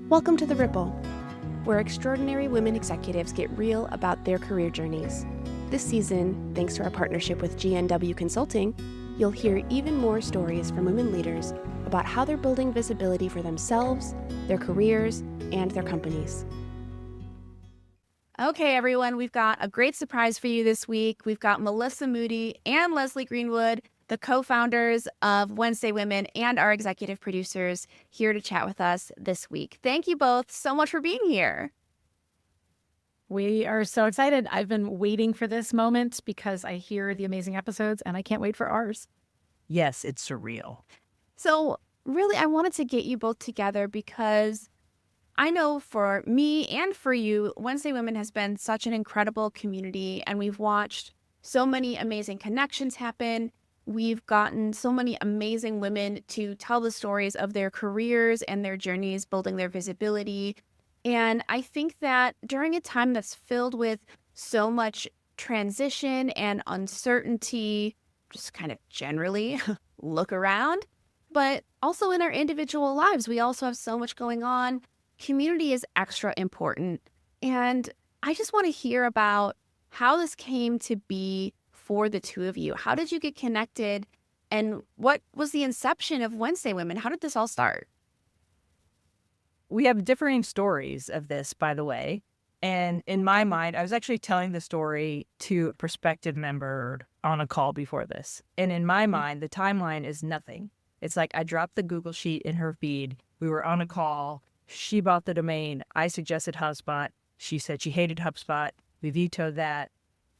Welcome to The Ripple, where extraordinary women executives get real about their career journeys. This season, thanks to our partnership with GNW Consulting, you'll hear even more stories from women leaders about how they're building visibility for themselves, their careers, and their companies. Okay, everyone, we've got a great surprise for you this week. We've got Melissa Moody and Leslie Greenwood, the co-founders of Wednesday Women and our executive producers, here to chat with us this week. Thank you both so much for being here. We are so excited. I've been waiting for this moment because I hear the amazing episodes and I can't wait for ours. Yes, it's surreal. So really, I wanted to get you both together because I know for me and for you, Wednesday Women has been such an incredible community, and we've watched so many amazing connections happen. We've gotten so many amazing women to tell the stories of their careers and their journeys, building their visibility. And I think that during a time that's filled with so much transition and uncertainty, just kind of generally look around, but also in our individual lives, we also have so much going on. Community is extra important. And I just want to hear about how this came to be for the two of you. How did you get connected? And what was the inception of Wednesday Women? How did this all start? We have differing stories of this, by the way. And in my mind, I was actually telling the story to a prospective member on a call before this. And in my mind, the timeline is nothing. It's like I dropped the Google Sheet in her feed. We were on a call. She bought the domain. I suggested HubSpot. She said she hated HubSpot. We vetoed that.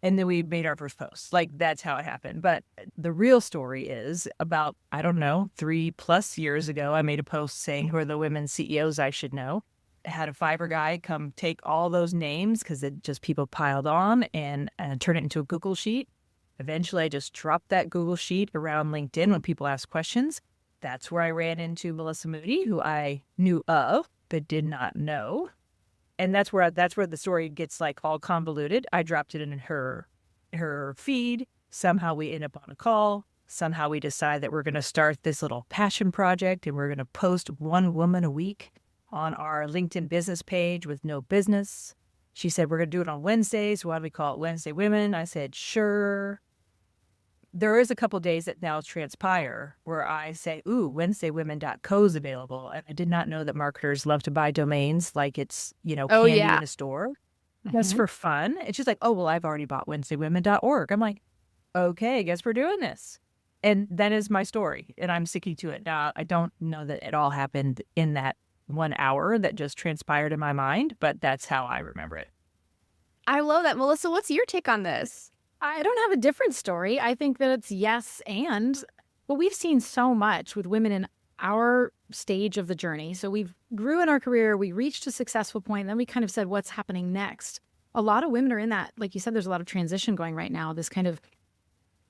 And then we made our first post. Like, that's how it happened. But the real story is about, 3+ years ago, I made a post saying who are the women CEOs I should know. I had a Fiverr guy come take all those names because it just people piled on and turn it into a Google Sheet. Eventually, I just dropped that Google Sheet around LinkedIn when people ask questions. That's where I ran into Melissa Moody, who I knew of but did not know. And that's where the story gets like all convoluted. I dropped it in her feed. Somehow we end up on a call. Somehow we decide that we're going to start this little passion project and we're going to post one woman a week on our LinkedIn business page with no business. She said, we're going to do it on Wednesdays. Why don't we call it Wednesday Women? I said, sure. There is a couple days that now transpire where I say, ooh, WednesdayWomen.co is available. And I did not know that marketers love to buy domains like it's, candy in a store. That's for fun. It's just like, oh, well, I've already bought WednesdayWomen.org. I'm like, okay, I guess we're doing this. And that is my story. And I'm sticking to it. Now, I don't know that it all happened in that 1 hour that just transpired in my mind, but that's how I remember it. I love that. Melissa, what's your take on this? I don't have a different story. I think that it's yes and. But we've seen so much with women in our stage of the journey. So we've grew in our career, we reached a successful point, then we kind of said, what's happening next? A lot of women are in that, like you said, there's a lot of transition going right now, this kind of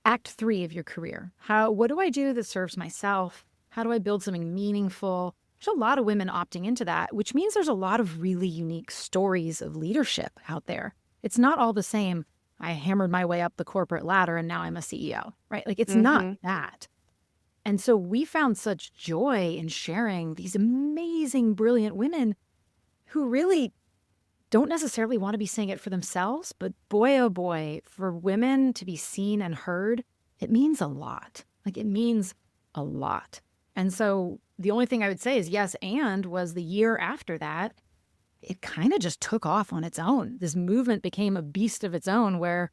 act 3 of your career. What do I do that serves myself? How do I build something meaningful? There's a lot of women opting into that, which means there's a lot of really unique stories of leadership out there. It's not all the same. I hammered my way up the corporate ladder and now I'm a CEO, right? Like it's not that. And so we found such joy in sharing these amazing, brilliant women who really don't necessarily want to be saying it for themselves, but boy, oh boy, for women to be seen and heard, it means a lot. Like it means a lot. And so the only thing I would say is yes, and was the year after that, it kind of just took off on its own. This movement became a beast of its own where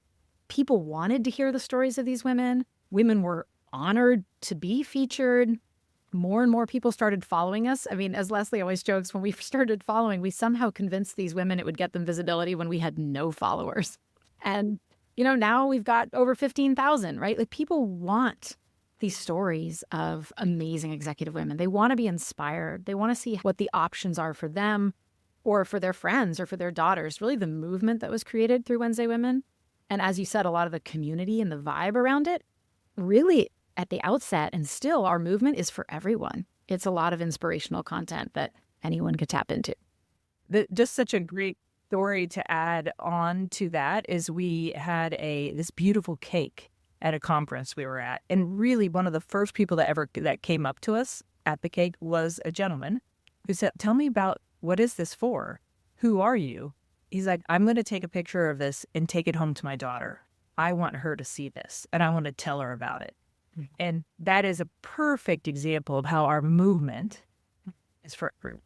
people wanted to hear the stories of these women. Women were honored to be featured. More and more people started following us. I mean, as Leslie always jokes, when we started following, we somehow convinced these women it would get them visibility when we had no followers. And, now we've got over 15,000, right? Like people want these stories of amazing executive women. They want to be inspired. They want to see what the options are for them, or for their friends or for their daughters, really the movement that was created through Wednesday Women. And as you said, a lot of the community and the vibe around it, really at the outset, and still our movement is for everyone. It's a lot of inspirational content that anyone could tap into. Just such a great story to add on to that is we had this beautiful cake at a conference we were at. And really one of the first people that came up to us at the cake was a gentleman who said, tell me about what is this for? Who are you? He's like, I'm going to take a picture of this and take it home to my daughter. I want her to see this and I want to tell her about it. And that is a perfect example of how our movement is for everyone.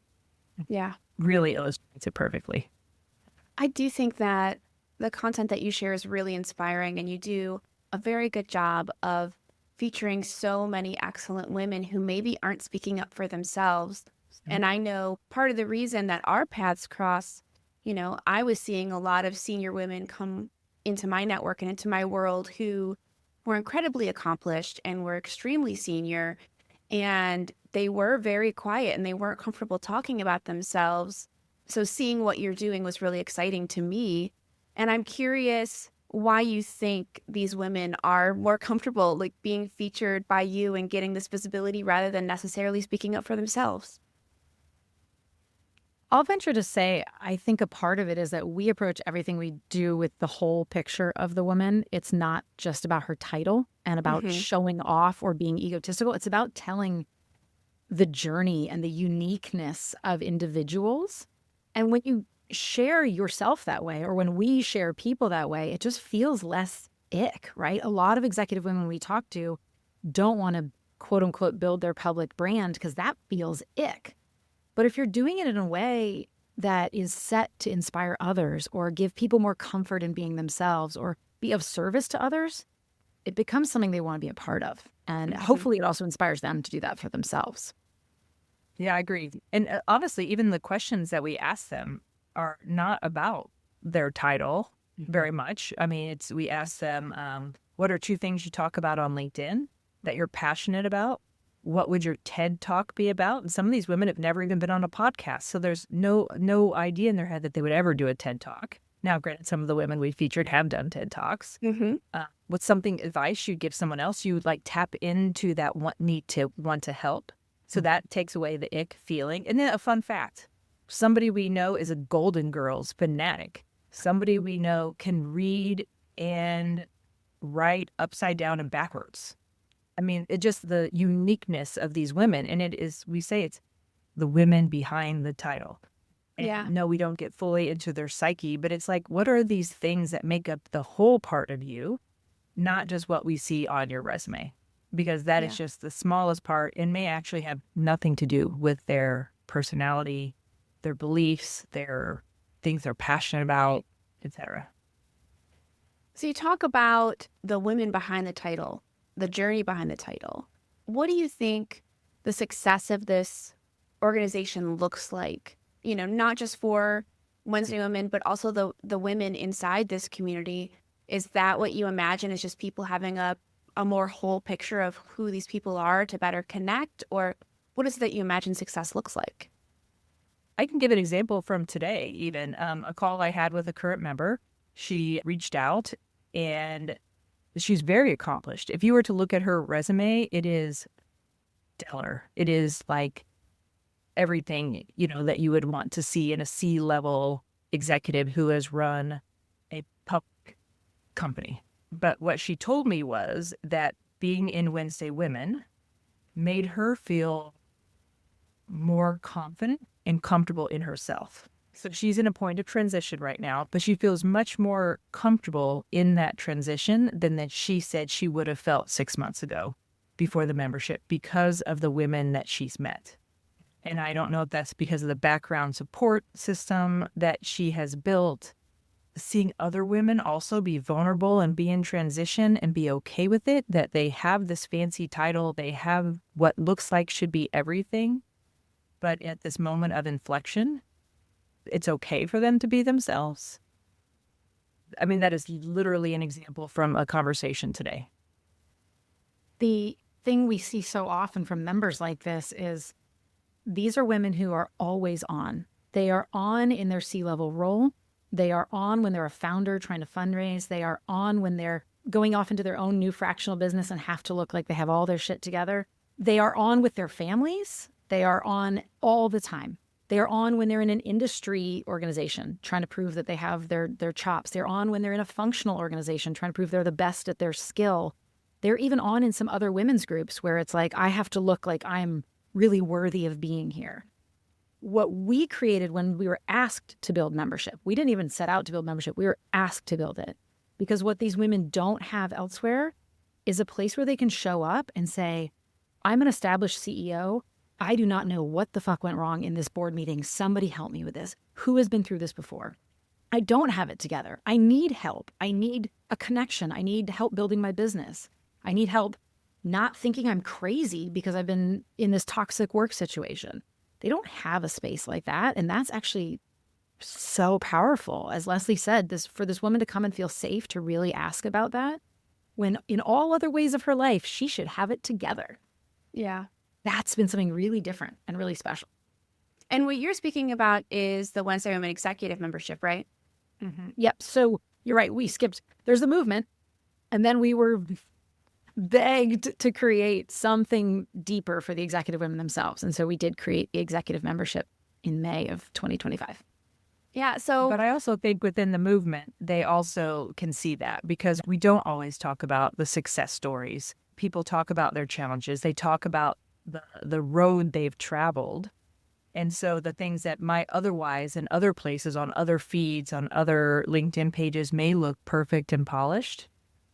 Yeah. Really illustrates it perfectly. I do think that the content that you share is really inspiring, and you do a very good job of featuring so many excellent women who maybe aren't speaking up for themselves. And I know part of the reason that our paths cross, I was seeing a lot of senior women come into my network and into my world who were incredibly accomplished and were extremely senior, and they were very quiet and they weren't comfortable talking about themselves. So seeing what you're doing was really exciting to me. And I'm curious why you think these women are more comfortable like being featured by you and getting this visibility rather than necessarily speaking up for themselves. I'll venture to say, I think a part of it is that we approach everything we do with the whole picture of the woman. It's not just about her title and about showing off or being egotistical. It's about telling the journey and the uniqueness of individuals. And when you share yourself that way, or when we share people that way, it just feels less ick, right? A lot of executive women we talk to don't want to, quote unquote, build their public brand because that feels ick. But if you're doing it in a way that is set to inspire others or give people more comfort in being themselves or be of service to others, it becomes something they want to be a part of. And hopefully it also inspires them to do that for themselves. Yeah, I agree. And honestly, even the questions that we ask them are not about their title very much. I mean, we ask them, what are 2 things you talk about on LinkedIn that you're passionate about? What would your TED Talk be about? And some of these women have never even been on a podcast. So there's no idea in their head that they would ever do a TED Talk. Now, granted, some of the women we featured have done TED Talks. What's something advice you'd give someone else? You would like tap into that need to want to help. So that takes away the ick feeling. And then a fun fact. Somebody we know is a Golden Girls fanatic. Somebody we know can read and write upside down and backwards. I mean, it just the uniqueness of these women. And we say it's the women behind the title. And no, we don't get fully into their psyche, but it's like, what are these things that make up the whole part of you, not just what we see on your resume? Because that is just the smallest part and may actually have nothing to do with their personality, their beliefs, their things they're passionate about, etc. So you talk about the women behind the title, the journey behind the title. What do you think the success of this organization looks like? Not just for Wednesday Women, but also the women inside this community. Is that what you imagine is just people having a more whole picture of who these people are to better connect? Or what is it that you imagine success looks like? I can give an example from today, even a call I had with a current member. She reached out and she's very accomplished. If you were to look at her resume, it is stellar. It is like everything, that you would want to see in a C-level executive who has run a public company. But what she told me was that being in Wednesday Women made her feel more confident and comfortable in herself. So she's in a point of transition right now, but she feels much more comfortable in that transition than that she said she would have felt 6 months ago before the membership because of the women that she's met. And I don't know if that's because of the background support system that she has built. Seeing other women also be vulnerable and be in transition and be okay with it, that they have this fancy title, they have what looks like should be everything, but at this moment of inflection, it's okay for them to be themselves. I mean, that is literally an example from a conversation today. The thing we see so often from members like this is these are women who are always on. They are on in their C-level role. They are on when they're a founder trying to fundraise. They are on when they're going off into their own new fractional business and have to look like they have all their shit together. They are on with their families. They are on all the time. They are on when they're in an industry organization trying to prove that they have their chops. They're on when they're in a functional organization trying to prove they're the best at their skill. They're even on in some other women's groups where it's like, I have to look like I'm really worthy of being here. what we created when we were asked to build membership. We didn't even set out to build membership. We were asked to build it because what these women don't have elsewhere is a place where they can show up and say, I'm an established CEO. I do not know what the fuck went wrong in this board meeting. Somebody help me with this. Who has been through this before? I don't have it together. I need help. I need a connection. I need help building my business. I need help not thinking I'm crazy because I've been in this toxic work situation. They don't have a space like that. And that's actually so powerful. As Leslie said, for this woman to come and feel safe to really ask about that, when in all other ways of her life, she should have it together. Yeah. That's been something really different and really special. And what you're speaking about is the Wednesday Women Executive Membership, right? Mm-hmm. Yep. So you're right. We skipped. There's a movement. And then we were begged to create something deeper for the executive women themselves. And so we did create the executive membership in May of 2025. Yeah. So, But I also think within the movement, they also can see that because we don't always talk about the success stories. People talk about their challenges. They talk about the road they've traveled. And so the things that might otherwise in other places, on other feeds, on other LinkedIn pages may look perfect and polished.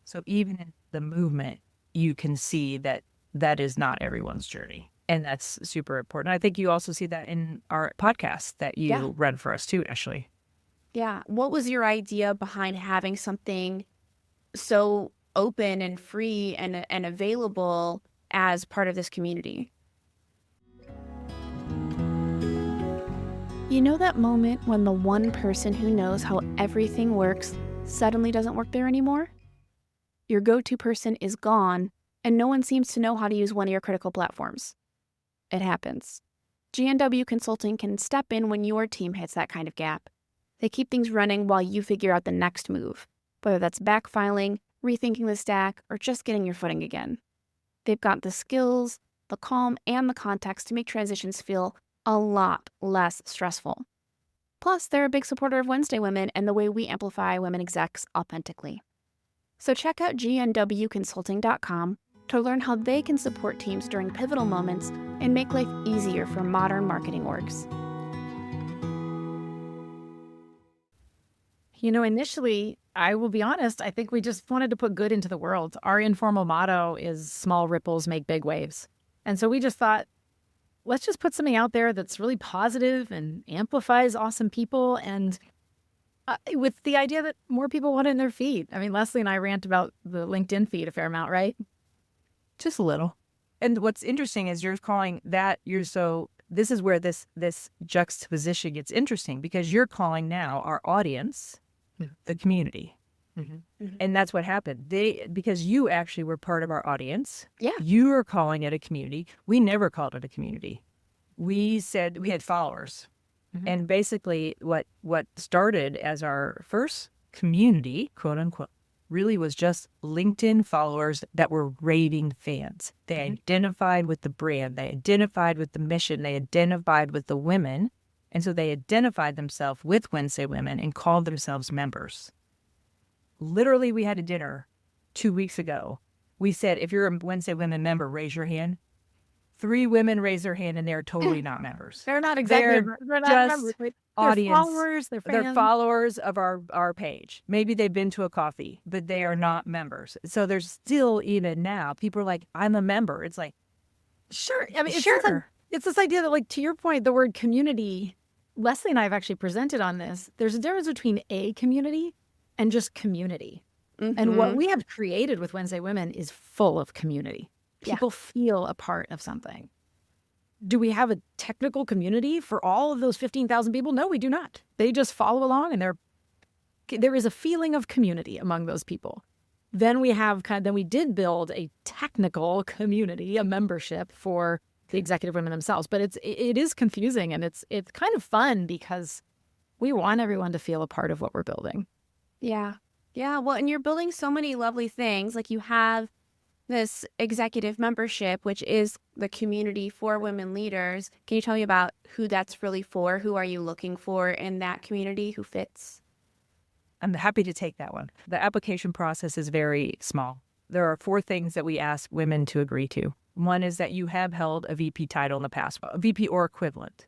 So even in the movement, you can see that that is not everyone's journey. And that's super important. I think you also see that in our podcast that you run for us too, Ashley. yeah. What was your idea behind having something so open and free and available as part of this community? You know that moment when the one person who knows how everything works suddenly doesn't work there anymore? Your go-to person is gone, and no one seems to know how to use one of your critical platforms. It happens. GNW Consulting can step in when your team hits that kind of gap. They keep things running while you figure out the next move, whether that's backfiling, rethinking the stack, or just getting your footing again. They've got the skills, the calm, and the context to make transitions feel a lot less stressful. Plus, they're a big supporter of Wednesday Women and the way we amplify women execs authentically. So check out GNWconsulting.com to learn how they can support teams during pivotal moments and make life easier for modern marketing orgs. You know, initially, I will be honest, I think we just wanted to put good into the world. Our informal motto is small ripples make big waves. And so we just thought, let's just put something out there that's really positive and amplifies awesome people. And with the idea that more people want it in their feed. I mean, Leslie and I rant about the LinkedIn feed a fair amount, right? Just a little. And what's interesting is you're calling that this is where this juxtaposition gets interesting because you're calling now our audience the community. Mm-hmm. Mm-hmm. And that's what happened. Because you actually were part of our audience. Yeah. You were calling it a community. We never called it a community. We said we had followers. Mm-hmm. And basically what started as our first community, quote unquote, really was just LinkedIn followers that were raving fans. They identified with the brand. They identified with the mission. They identified with the women. And so they identified themselves with Wednesday Women and called themselves members. Literally, we had a dinner 2 weeks ago. We said, if you're a Wednesday Women member, raise your hand. 3 women raised their hand and they're totally not members. They're not exactly They're not just members. They're audience. followers. They're fans. They're followers of our page. Maybe they've been to a coffee, but they are not members. So there's still, even now, people are like, I'm a member. It's like, Sure. I mean, sure. It's this idea that, like, to your point, the word community, Leslie and I have actually presented on this. There's a difference between a community and just community. Mm-hmm. And what we have created with Wednesday Women is full of community. People feel a part of something. Do we have a technical community for all of those 15,000 people? No, we do not. They just follow along, and there is a feeling of community among those people. Then we did build a technical community, a membership for the executive women themselves. But it is confusing, and it's kind of fun because we want everyone to feel a part of what we're building. Yeah. Yeah. Well, and you're building so many lovely things. Like you have this executive membership, which is the community for women leaders. Can you tell me about who that's really for? Who are you looking for in that community? Who fits? I'm happy to take that one. The application process is very small. There are 4 things that we ask women to agree to. One is that you have held a VP title in the past, a VP or equivalent.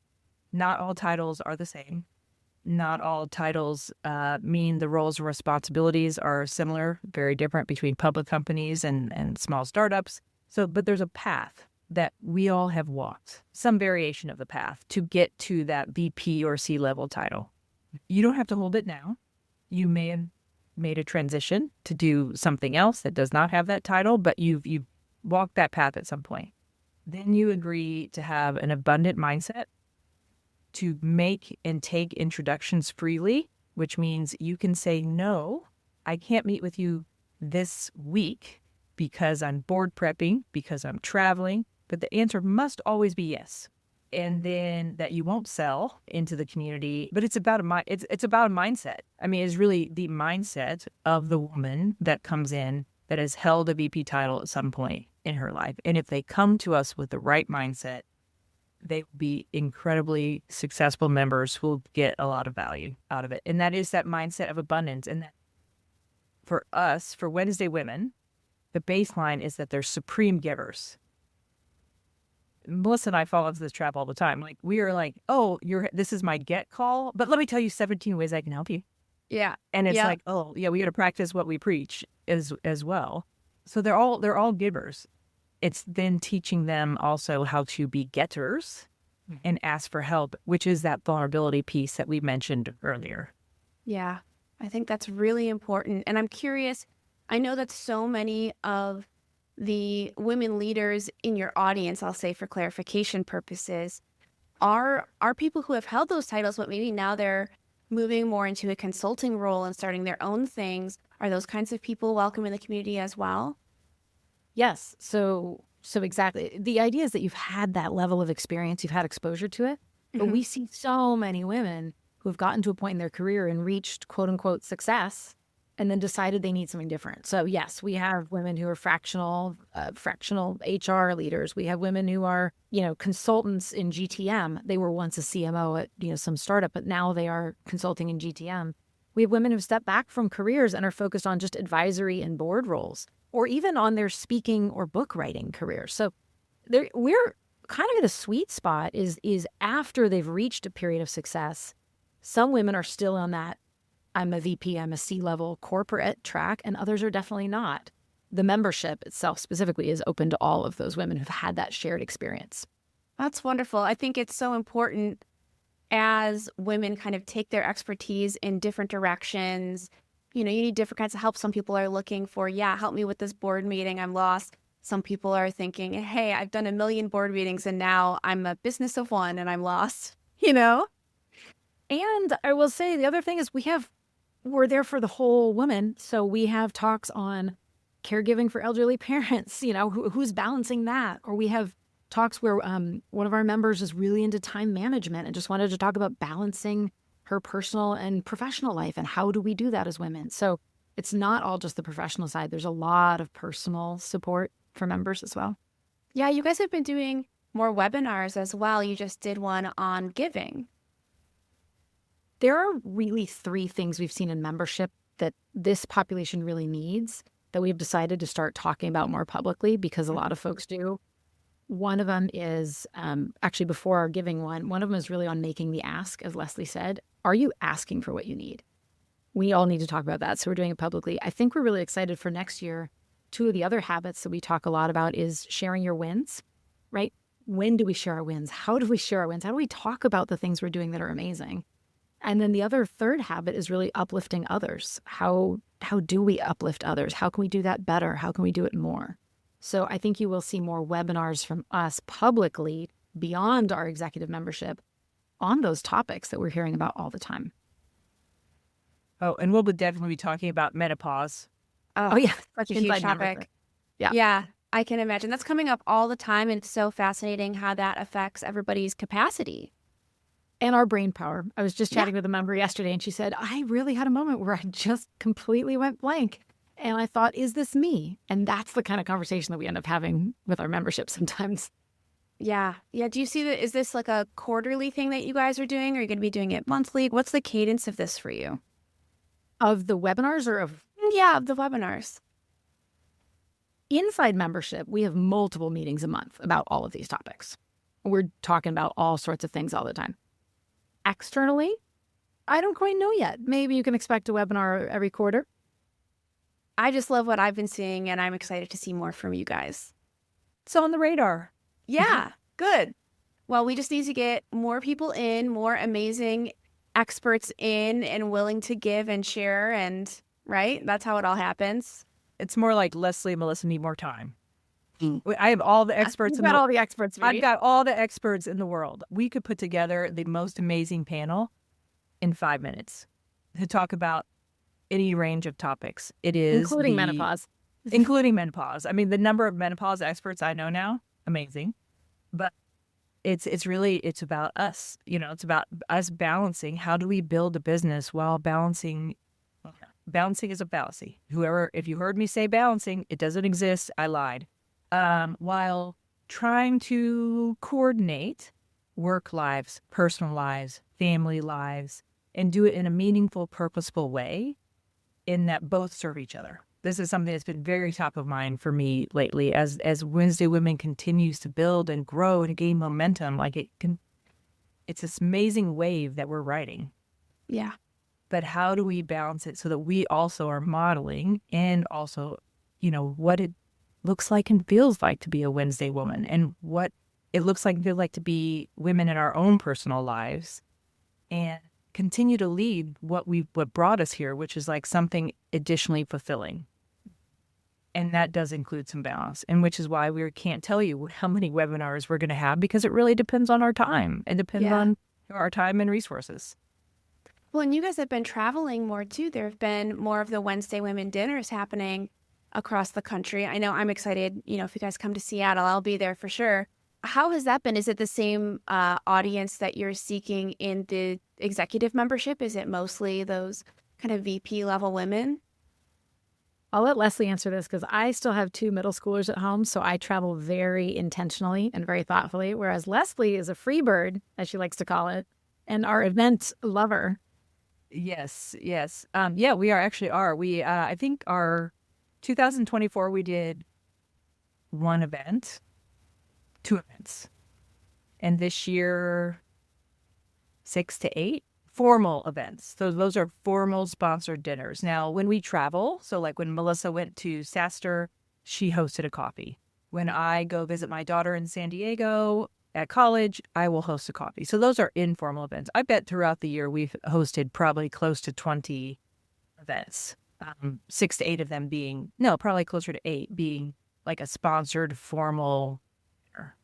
Not all titles are the same. Not all titles mean the roles and responsibilities are similar, very different between public companies and small startups. So, but there's a path that we all have walked, some variation of the path to get to that VP or C-level title. You don't have to hold it now. You may have made a transition to do something else that does not have that title, but you've walked that path at some point. Then you agree to have an abundant mindset, to make and take introductions freely, which means you can say, no, I can't meet with you this week because I'm board prepping, because I'm traveling, but the answer must always be yes. And then that you won't sell into the community, but it's about it's about a mindset. I mean, it's really the mindset of the woman that comes in that has held a VP title at some point in her life. And if they come to us with the right mindset, they will be incredibly successful members who will get a lot of value out of it. And that is that mindset of abundance. And that for us, for Wednesday women, the baseline is that they're supreme givers. Melissa and I fall into this trap all the time. Like, we are like, oh, this is my get call, but let me tell you 17 ways I can help you. Yeah. And it's like, oh yeah, we got to practice what we preach as well. So they're all givers. It's then teaching them also how to be getters and ask for help, which is that vulnerability piece that we mentioned earlier. Yeah, I think that's really important. And I'm curious, I know that so many of the women leaders in your audience, I'll say for clarification purposes, are people who have held those titles, but maybe now they're moving more into a consulting role and starting their own things. Are those kinds of people welcome in the community as well? Yes. So exactly. The idea is that you've had that level of experience, you've had exposure to it, but we see so many women who have gotten to a point in their career and reached quote unquote success and then decided they need something different. So yes, we have women who are fractional HR leaders. We have women who are, consultants in GTM. They were once a CMO at, some startup, but now they are consulting in GTM. We have women who've stepped back from careers and are focused on just advisory and board roles, or even on their speaking or book writing careers. So we're kind of at a sweet spot is after they've reached a period of success. Some women are still on that, I'm a VP, I'm a C-level corporate track, and others are definitely not. The membership itself specifically is open to all of those women who've had that shared experience. That's wonderful. I think it's so important as women kind of take their expertise in different directions. You need different kinds of help. Some people are looking for, help me with this board meeting, I'm lost. Some people are thinking, hey, I've done 1 million board meetings and now I'm a business of one and I'm lost, And I will say the other thing is we're there for the whole woman. So we have talks on caregiving for elderly parents, who's balancing that. Or we have talks where one of our members is really into time management and just wanted to talk about balancing her personal and professional life and how do we do that as women. So it's not all just the professional side. There's a lot of personal support for members as well. Yeah, you guys have been doing more webinars as well. You just did one on giving. There are really 3 things we've seen in membership that this population really needs that we've decided to start talking about more publicly because a lot of folks do. One of them is actually before our giving one of them is really on making the ask, as Leslie said. Are you asking for what you need? We all need to talk about that. So we're doing it publicly. I think we're really excited for next year. 2 of the other habits that we talk a lot about is sharing your wins, right? When do we share our wins? How do we share our wins? How do we talk about the things we're doing that are amazing? And then the other third habit is really uplifting others. How do we uplift others? How can we do that better? How can we do it more? So I think you will see more webinars from us publicly beyond our executive membership on those topics that we're hearing about all the time. Oh, and we'll definitely be talking about menopause. Oh yeah, such a huge topic. Yeah, I can imagine. That's coming up all the time, and it's so fascinating how that affects everybody's capacity. And our brain power. I was just chatting with a member yesterday and she said, I really had a moment where I just completely went blank. And I thought, is this me? And that's the kind of conversation that we end up having with our membership sometimes. Yeah. Do you see that? Is this like a quarterly thing that you guys are doing? Are you going to be doing it monthly? What's the cadence of this for you? Of the webinars or of? Yeah, of the webinars. Inside membership, we have multiple meetings a month about all of these topics. We're talking about all sorts of things all the time. externally, I don't quite know yet. Maybe you can expect a webinar every quarter. I just love what I've been seeing, and I'm excited to see more from you guys. It's on the radar. Yeah, good. Well, we just need to get more people in, more amazing experts in and willing to give and share. And right, that's how it all happens. It's more like Leslie and Melissa need more time. I have all the experts. You've got all the experts. I've got all the experts in the world. We could put together the most amazing panel in 5 minutes to talk about any range of topics. It is including menopause. Including menopause. I mean, the number of menopause experts I know now, amazing. But it's about us. It's about us balancing. How do we build a business while balancing? Balancing is a fallacy. If you heard me say balancing, it doesn't exist. I lied. While trying to coordinate work lives, personal lives, family lives, and do it in a meaningful, purposeful way in that both serve each other. This is something that's been very top of mind for me lately as Wednesday Women continues to build and grow and gain momentum. It's this amazing wave that we're riding. Yeah. But how do we balance it so that we also are modeling and also, what it looks like and feels like to be a Wednesday woman and what it looks like and feels like to be women in our own personal lives and continue to lead what brought us here, which is like something additionally fulfilling. And that does include some balance, and which is why we can't tell you how many webinars we're going to have because it really depends on our time. It depends on our time and resources. Well, and you guys have been traveling more too. There have been more of the Wednesday Women dinners happening across the country. I know I'm excited. If you guys come to Seattle, I'll be there for sure. How has that been? Is it the same audience that you're seeking in the executive membership? Is it mostly those kind of VP level women? I'll let Leslie answer this because I still have 2 middle schoolers at home, so I travel very intentionally and very thoughtfully, whereas Leslie is a free bird, as she likes to call it, and our event lover. Yes. We actually are. We, I think our 2024, we did 1 event, 2 events. And this year, 6 to 8 formal events. So those are formal sponsored dinners. Now, when we travel, so like when Melissa went to SaaStr, she hosted a coffee. When I go visit my daughter in San Diego at college, I will host a coffee. So those are informal events. I bet throughout the year we've hosted probably close to 20 events. 6 to 8 of them probably closer to 8 being like a sponsored formal dinner.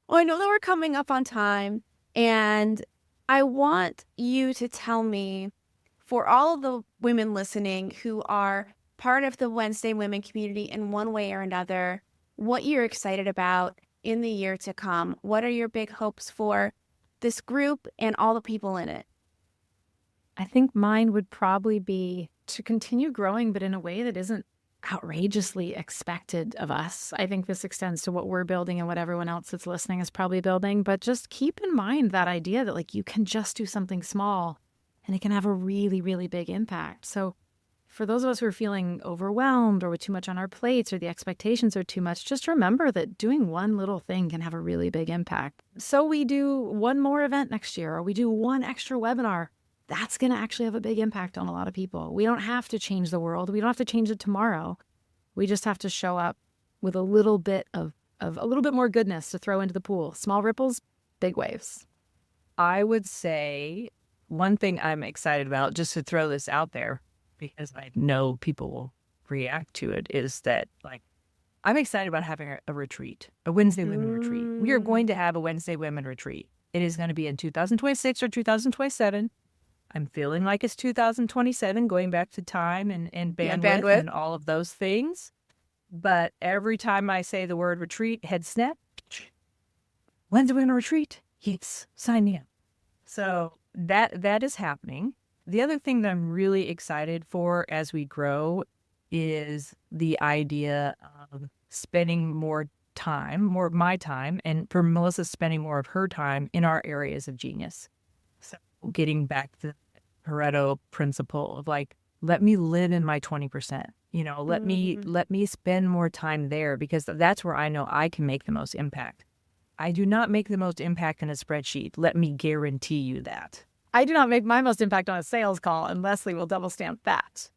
Well, I know that we're coming up on time, and I want you to tell me, for all of the women listening who are part of the Wednesday Women community in one way or another, what you're excited about in the year to come. What are your big hopes for this group and all the people in it? I think mine would probably be to continue growing, but in a way that isn't outrageously expected of us. I think this extends to what we're building and what everyone else that's listening is probably building. But just keep in mind that idea that you can just do something small and it can have a really, really big impact. So for those of us who are feeling overwhelmed or with too much on our plates or the expectations are too much, just remember that doing one little thing can have a really big impact. So we do 1 more event next year, or we do 1 extra webinar. That's going to actually have a big impact on a lot of people. We don't have to change the world. We don't have to change it tomorrow. We just have to show up with a little bit of a little bit more goodness to throw into the pool. Small ripples, big waves. I would say one thing I'm excited about, just to throw this out there, because I know people will react to it, is that I'm excited about having a retreat, a Wednesday Women retreat. We are going to have a Wednesday Women retreat. It is going to be in 2026 or 2027. I'm feeling like it's 2027, going back to time and bandwidth and all of those things. But every time I say the word retreat, head snap. Wednesday Women retreat? Yes, sign me up. So that is happening. The other thing that I'm really excited for as we grow is the idea of spending more of my time, and for Melissa spending more of her time in our areas of genius. So getting back to the Pareto principle of let me live in my 20%, let me spend more time there, because that's where I know I can make the most impact. I do not make the most impact in a spreadsheet. Let me guarantee you that. I do not make my most impact on a sales call, and Leslie will double stamp that.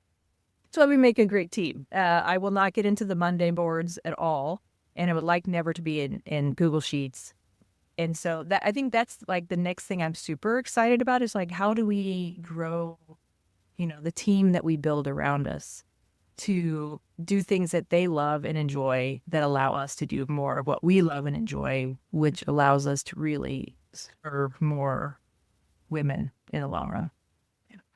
So we make a great team. I will not get into the Monday boards at all, and I would like never to be in Google Sheets. And so I think that's like the next thing I'm super excited about is like, how do we grow, the team that we build around us to do things that they love and enjoy that allow us to do more of what we love and enjoy, which allows us to really serve more women in the long run.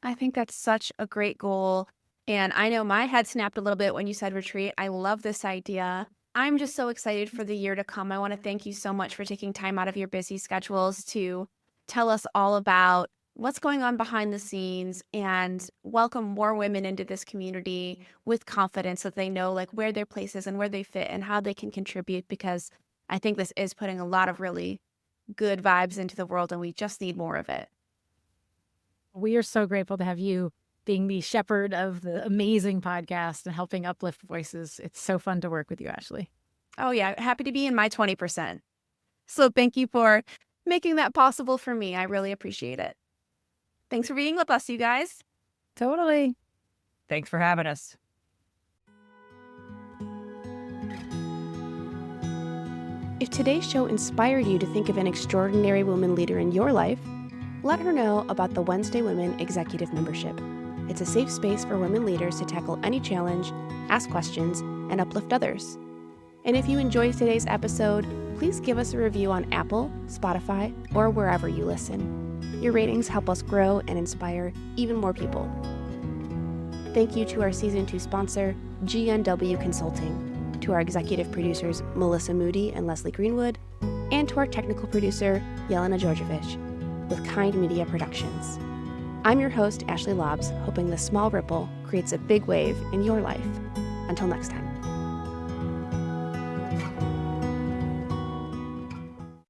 I think that's such a great goal. And I know my head snapped a little bit when you said retreat. I love this idea. I'm just so excited for the year to come. I want to thank you so much for taking time out of your busy schedules to tell us all about what's going on behind the scenes and welcome more women into this community with confidence that they know like where their place is and where they fit and how they can contribute, because I think this is putting a lot of really good vibes into the world and we just need more of it. We are so grateful to have you being the shepherd of the amazing podcast and helping uplift voices. It's so fun to work with you, Ashley. Oh yeah, happy to be in my 20%. So thank you for making that possible for me. I really appreciate it. Thanks for being with us, you guys. Totally. Thanks for having us. If today's show inspired you to think of an extraordinary woman leader in your life, let her know about the Wednesday Women Executive Membership. It's a safe space for women leaders to tackle any challenge, ask questions, and uplift others. And if you enjoyed today's episode, please give us a review on Apple, Spotify, or wherever you listen. Your ratings help us grow and inspire even more people. Thank you to our Season 2 sponsor, GNW Consulting, to our executive producers, Melissa Moody and Leslie Greenwood, and to our technical producer, Yelena Georgievich, with Kind Media Productions. I'm your host, Ashley Lobbs, hoping this small ripple creates a big wave in your life. Until next time.